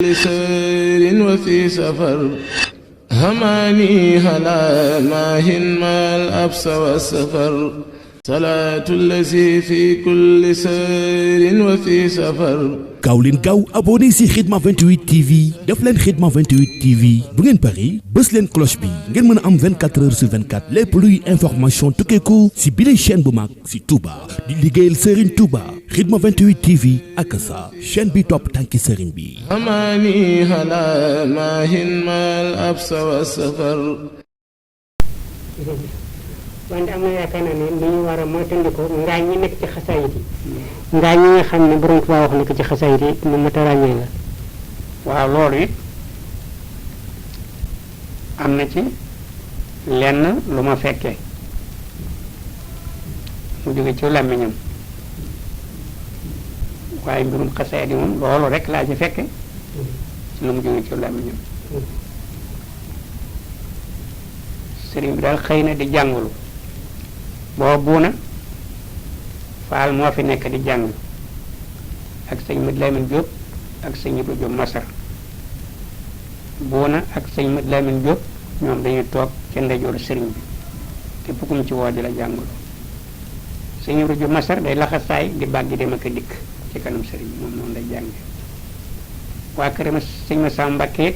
لسير وفي سفر هماني هلا ماهن ما الأبس والسفر صلاة الذي في كل سير وفي سفر. gaaw leen gaaw abonné si Khidma 28 TV def leen Khidma 28 TV bu ngeen pari bës leen cloche bi ngeen mën a am 24 heures sur 24 lépp luy information tukkeeku si bile chaîne bu mag si Touba di liggéeyal Serigne Touba Khidma 28 TV ak sa chaîne bi topp tànki Serigne bi. هماني هلا ماهن ما الأبس والسفر. wante am na yaakaar naa ne li ñu war a moytandiku ngaa ñi nekk ci xasaayit yi ngaa ñi nga xam ne borom Tuubaa wax na ko ci xasaayit yi mu mat a ràññee la. waaw loolu it am na ci lenn lu ma fekkee mu jóge ci làmmiñam waaye mbirum xasaayit yi moom loolu rek laa ci fekke ci lu mu jóge ci làmmiñam sëriñ bi daal xëy na di jàngulu boo buuna faal moo fi nekk di jàng ak sëñ Mad Lamin Jóob ak sëñ Ibra Jóob Masar buuna ak sëñ Mad Lamin Jóob ñoom dañuy toog ca ndeyjooru sëriñ bi te pukkum ci woo di la jàngulu sëñ Ibra Jóob Masar day laxasaay di bàggi dem ak a dikk ci kanam sëriñ bi moom noonu day jànge waa këram sëñ ma Sam Mbàkke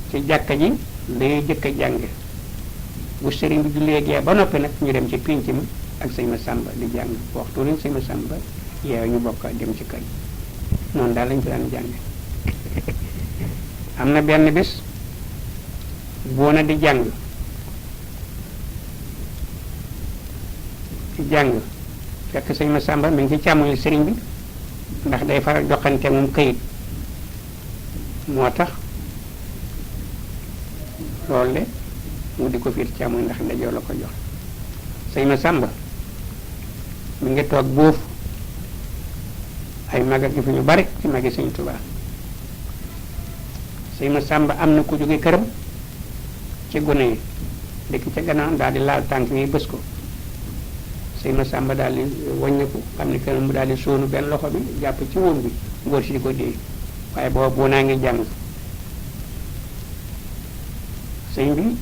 ci jàkka ji day jëkk a jànge bu sëriñ bi jullee gee ba noppi nag ñu dem ci pénc mi ak sëñ ma Sàmba di jàng waxtu leen sëñ ma Sàmba yeew ñu bokk dem ci kër noonu daal lañ fi daan jànge am na benn bis boona di jàng fekk sëñ ma Sàmba mi ngi ci càmmoñu sëriñ bi ndax day faral joxante moom këyit moo tax loolu de mu di ko fiir càmmoñ ndax ndeyjoor la ko jox sëñ ma Sàmba mi ngi toog boofu ay maga gi fi ñu bari ci magi sëñ Tuubaa sëñ ma Sàmba am na ku jóge këram ci gune yi dëkk ca gannaaw daal di laal tànk yi bës ko sëñ ma Sàmba daal di wàññeeku xam ne kenn mu daal di sóonu benn loxo bi jàpp ci wóom bi ngóor si di ko dee waaye boobu boo naa ngi jàng sëñ bi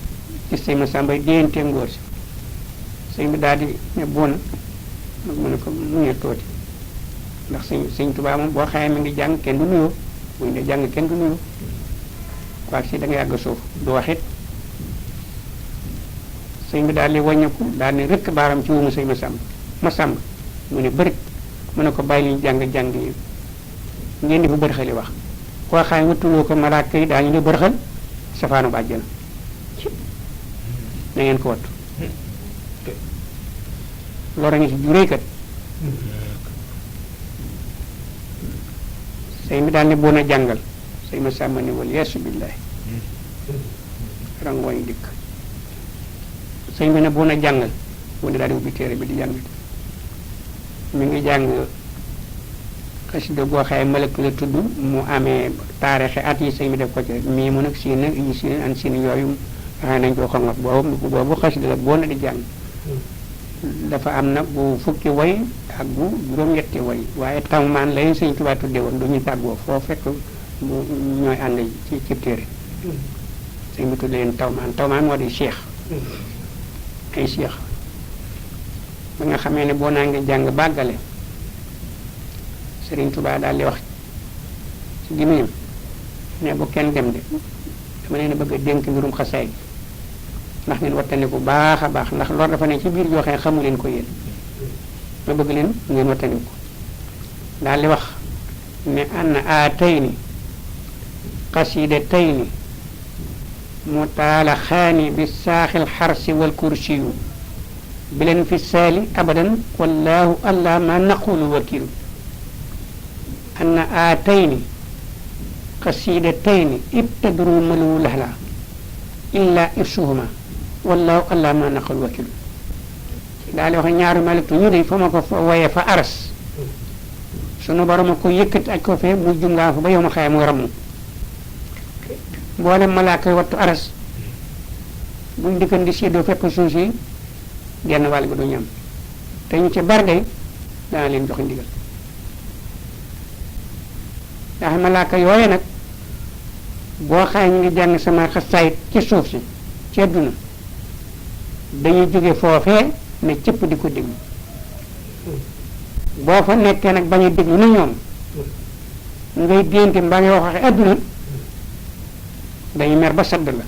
ci sëñ ma Sàmba déyante ngóor si sëñ bi daal di ne boona nag mu ne ko mu ne tooti ndax sëñ Tuubaa moom boo xamee mi ngi jàng kenn du nuyoo bu ñu dee jàng kenn du nuyoo quoi si da nga yàgg suuf du waxit sëñ bi daal di wàññeeku daal di rëkk baaram ci wumu sëñ ma Sàmba mu ne bërit mu ne ko bàyyi li ñu jàng yi ngeen di fa bërxali wax koo xam ne watuloo ko malaaka yi daañu di bërxal safaanu ba àjjana na ngeen ko wattu loolu ngi ci juréy kat sëñ bi daal ne boon a jàngal sëñ ma Sàmba ne wal yeesu billaahi rangooñ dikk sëñ bi ne boon a jàngal bu ne daal di ubbi téere bi di jàng mi ngi jàng xasida goo xaye malak la tudd mu amee taarixi at yi sëñ bi def ko ci mii mu nag siin nag yi siin an siin yooyu xëy nañ ko xongat boobu xasida la boo na di jàng dafa am nag bu fukki way ak bu juróom-ñetti way waaye tawmaan lañu sëñ Tuubaa tudde woon du ñu tàggoo foo fekk ñooy ànd ci téere sëñ bi tudde leen tawmaan moo di cheikh ay cheikh ba nga xamee ne boo naa ngi jàng bàggale sëriñ Tuubaa daal di wax ci gémmiñam ne bu kenn dem de dama leen a bëgg a dénk mbirum xasaay gi ndax ngeen wattandiku baax a baax ndax loolu dafa ne ci biir joxe xamu leen ko yéen ma bëgg leen ngeen wattandiku daal di wax ne anna aatayni qasidataini mutaalaxaani bi saaxil xarsi wal kursiyu bi leen fi saali abadan wallahu allah ma naqulu wakilu anna aatayni qasidataini ibtadru malu lahla illa irsuhuma wallahu allah ma naqul wakilu daal di wax ñaari maliktu ñu de fa ma ko woyee fa aras sunu borom a ko yëkkati aj ko fee mu jungaa fa ba yow ma xaye muy ramu mboolem malaaka yi wattu aras buñ dikkan di séddoo fekk suuf si genn wàll gi du ñam te ñu ci bari day dana leen jox ndigal ndax malaaka yooye nag boo xaye ñu ngi jàng sama xasaayit ci suuf si ci àdduna dañuy jóge foofee ne cëpp di ko déglu boo fa nekkee nag bañ a déglu na ñoom ngay dénte mbaa ngay wax waxe àdduna dañuy mer ba sadd la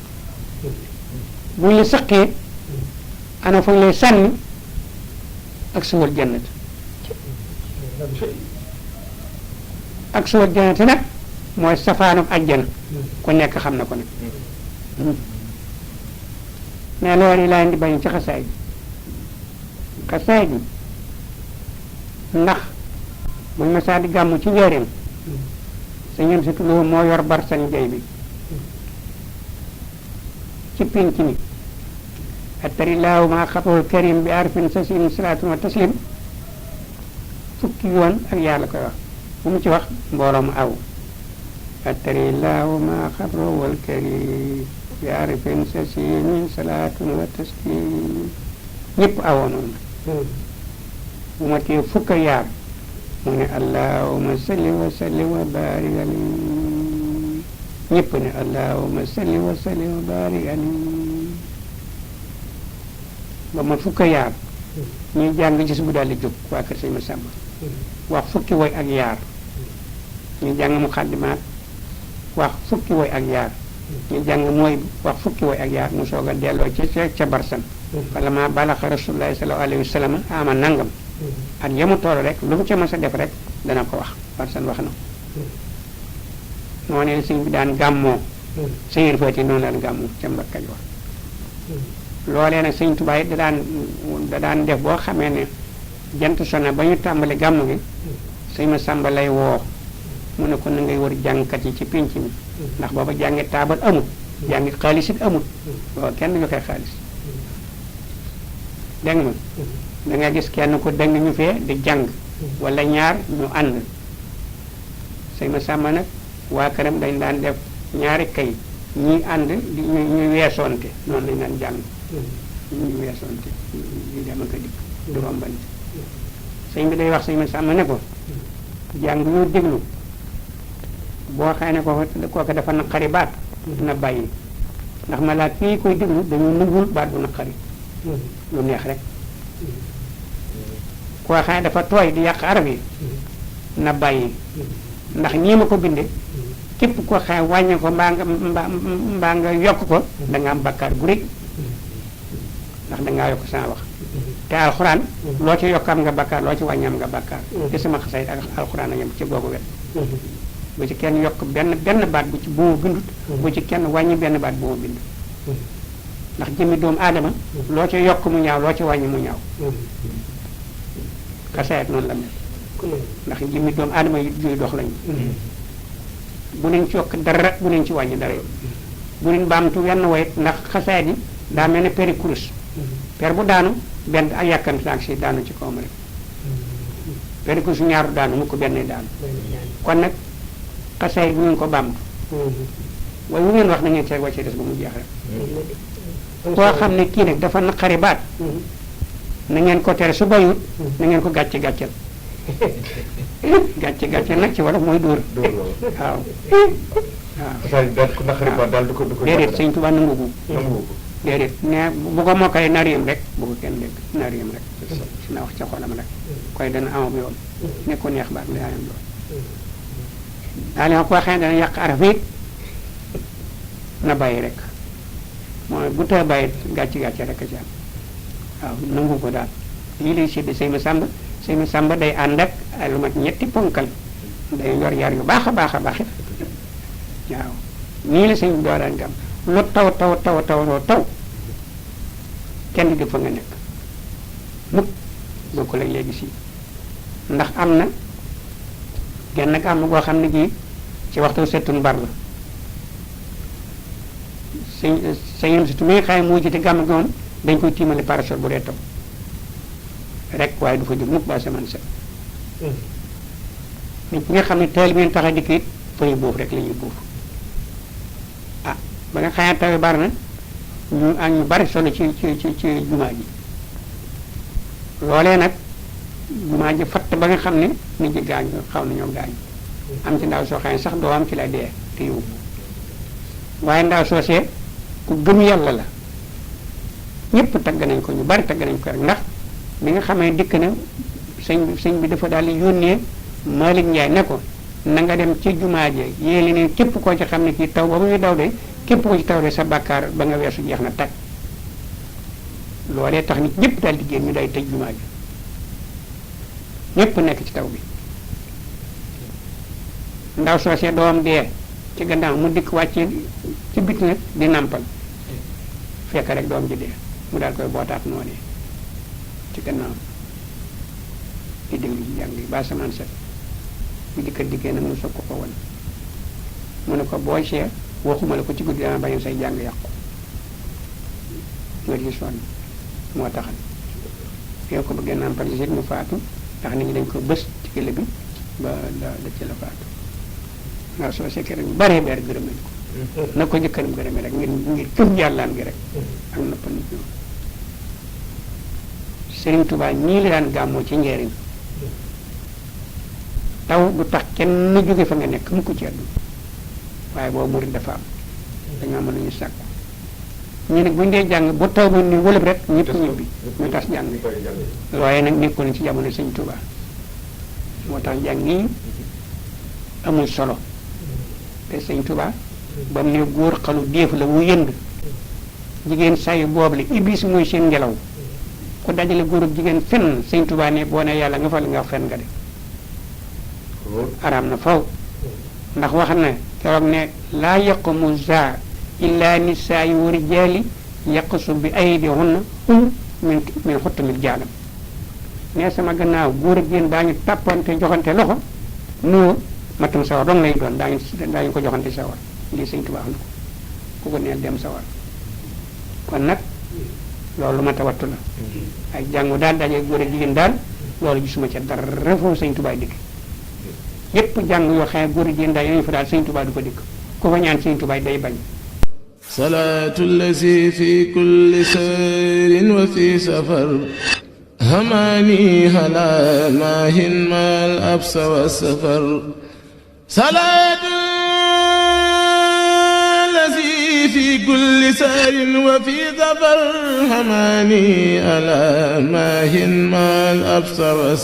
buñ la sëqee ana fañ lay sànni ak suwal jannat ak suwal jannat nag mooy safaanub àjjana ku nekk xam na ko nag mais loolu yi laa indi bañ ci xasaay bi xasaay bi ndax buñ ma saa di gàmmu ci njëriñ sa ñun si tuloo moo yor barsan jay bi ci pinc mi attarillaahu ma xatul karim bi arfin sasin salaatun wa taslim fukki yoon ak yàlla koy wax bu mu ci wax mbooloo mu aw attarillaahu ma xatul karim bi arfin sasin salaatun wa taslim ñëpp awoon noonu bu ma tee fukk ak yaar mu ne allahumma salli wa sallim wa barik alayhi ñëpp ne allahumma salli wa sallim wa barik alayhi ba ma fukk ak yaar ñuy jàng gis bu daal di jóg waa kër sëñ Masamba wax fukki woy ak yaar ñuy jàng muqaddimaat wax fukki woy ak yaar ñuy jàng mooy wax fukki woy ak yaar mu soog a delloo ca barsan wala ma balaxa rasulullahi sallallahu alayhi wa sallam ama nangam at yamu toll rek lu mu ca mës a def rek dana ko wax barsan wax na moo ne sëñ bi daan gàmmoo sëñ Faati noonu daan gàmmoo ca Mbakka Kajoor loolee nag sëñ Tuubaa it da daan def boo xamee ne jant sona ba ñu tàmbali gàmm gi sëñ Masamba lay woo mu ne ko na ngay wër jàngkat yi ci pénc mi ndax booba jàngi taabal amul jàngi xaalis it amul booba kenn du joxe xaalis dégg nga da nga gis kenn ko dégg ñu fee di jàng wala ñaar ñu ànd sëñ Masamba nag waa këram dañ daan def ñaari kay ñi ànd di ñu weesoonte noonu lañ daan jàng ñu weesoonte di dem ak a dikk di rombante sëñ bi day wax sëñ Masamba ne ko jàng ñu déglu boo xëy ne kooku dafa naqari baat na bàyyi ndax malaat fii koy déglu dañu nungul baat bu naqari lu neex rek koo xëy ne dafa tooy di yàq arab yi na bàyyi ndax ñii ma ko binde képp koo xëy wàññi ko mbaa nga yokk ko da nga am bakkaar bu rëy ndax dangaa yokk sama wax te alxuraan loo ci yokk am nga bakkaar loo ci wàññi am nga bakkaar te sama xasay ak alxuraan a yem ci googu wet bu ci kenn yokk benn baat bu ci bu ma bindut bu ci kenn wàññi benn baat bu ma bind ndax jëmmi doomu aadama loo ci yokk mu ñaaw loo ci wàññi mu ñaaw xasayat noonu la mel ndax jëmmi doomu aadama yi juy dox lañu bu leen ci yokk dara bu leen ci wàññi dara bu leen baamtu wenn woyit ndax xasayat yi daa mel ne peri kurus per bu daanu benn ak yàkkamti naag si daanu ci kawam rek peri kurus ñaaru daanu mu ko benn daanu kon nag xasayat bu ngeen ko baamtu waaye wu ngeen wax na ngeen seet wàcce des ba mu jeex rek koo xam ne kii nag dafa naqari baat na ngeen ko tere su bayut na ngeen ko gàcce gàcceel gàcce gàcceel nag ci wolof mooy dóor waaw déedéet sëñ Tuubaa nangu ko déedéet ne bu ko mokkale nariyam rek bu ko kenn dégg nariyam rek na wax ca xolam rek koy dana amam yoon ne ko neex baat la yaayam lool daal li ma ko waxee dana yàq araf it na bàyyi rek mooy bu tee bàyyi gàcce gàcce rek a ci am waaw nangu ko daal lii lay sédd sëñ Masamba day ànd ak ay lu mat ñetti ponkal day yor yar yu baax a baax a baax it waaw nii la sëñ bi doo daan gam lu taw kenn di fa nga nekk mukk boo ko lay léegi si ndax am na genn ak am na goo xam ne gii ci waxtu settun bar la sëñ surtout mi nga xam ne moo jiite gàmm gi moom dañ koy tiimale parasol bu dee taw rek waaye du fa jóg mukk ba semaine set nit ñi nga xam ne teel bi ngeen tax a dikk it fa ñu boofu rek la ñuy boofu ah ba nga xam ne taw yi bari na ñu bari solo ci jumaa ji loolee nag jumaa ji fatt ba nga xam ne nit ñi gaañ xaw nañoo gaañ am ci ndaw soo xam ne sax doo am ci la dee te yóbbu waaye ndaw soosee ku gëm yàlla la ñëpp tagg nañ ko ñu bari tagg nañ ko rek ndax bi nga xamee dikk na sëñ bi dafa daal di yónnee Malick Ndiaye ne ko na nga dem ci jumaa ji yéeli ne képp koo ci xam ne kii taw ba muy daw de képp koo ci taw de sa bàkkaar ba nga weesu jeex na tag loolee tax nit ñëpp daal di génn ñu day tëj jumaa ji ñëpp nekk ci taw bi ndaw soosee doom dee ci gannaaw mu dikk wàcce ci biti nag di nàmpal fekk rek doom ji dee mu daal koy bootaat noonee ci gannaaw di déglu ci jàng yi ba samaan set bu dikkat dikkee nag mu soog ko won mu ne ko booy see waxuma la ko ci guddi dama bañu say jàng yàqu nga di sonn moo taxal yow ko bëggee nàmpal si mu faatu ndax nit ñi dañ ko bës ci kële bi ba da ci la faatu ndaw soo sekkee rek baree beer gërëm nañ ko na ko jëkkëram gërëmee rek ngir këm yàllaan gi rek ak noppal nit ñi Sëriñ Tuubaa ñii la daan gàmmoo ci njëriñ taw du tax kenn jóge fa nga nekk mu ko ci àdduna waaye boobu murid dafa am dañoo am lu ñu sàkku ñu nag bu ñu dee jàng bu taw ba ni wëlëb rek ñëpp ñibbi ñu tas jàng looye nag nekkoon ci jamono Sëriñ Tuubaa moo tax jàng yi amul solo te Sëriñ Tuubaa ba mu ne góor xalu déef la wu yënd jigéen sayu boobu la iblis mooy seen ngelaw ku dajale góor ak jigéen fenn Sëriñ Tuubaa ne boo ne yàlla nga fa la nga wax fenn nga de araam na faw ndax wax na keroog ne laa yaqumu za illa nisaayi wa rijaali yaqsu bi aydihunna min xuttamil jaalam ne sama gannaaw góor ak jigéen daañu tàppante joxante loxo nuyoo matum sawar dong lay doon daañu ko joxante sawar lii Sëriñ Tuubaa wax na ko ku ko neel dem sawar kon nag loolu ma tawattu la ay jàngu daal daje góor ak jigéen daal loolu gisuma ca dara foofu Sëriñ Tuubaa dikk yépp jàng yoo xam ne góor ak jigéen daal yooyu fa daal Sëriñ Tuubaa du ko dikk ku fa ñaan Sëriñ Tuubaa day bañ salaatu allazi fi kulli sayrin wa fi safar hamani hala maahin mal absa wa safar salaatu في كل سار وفي ظفر هماني ألا ماهن ما الأبصر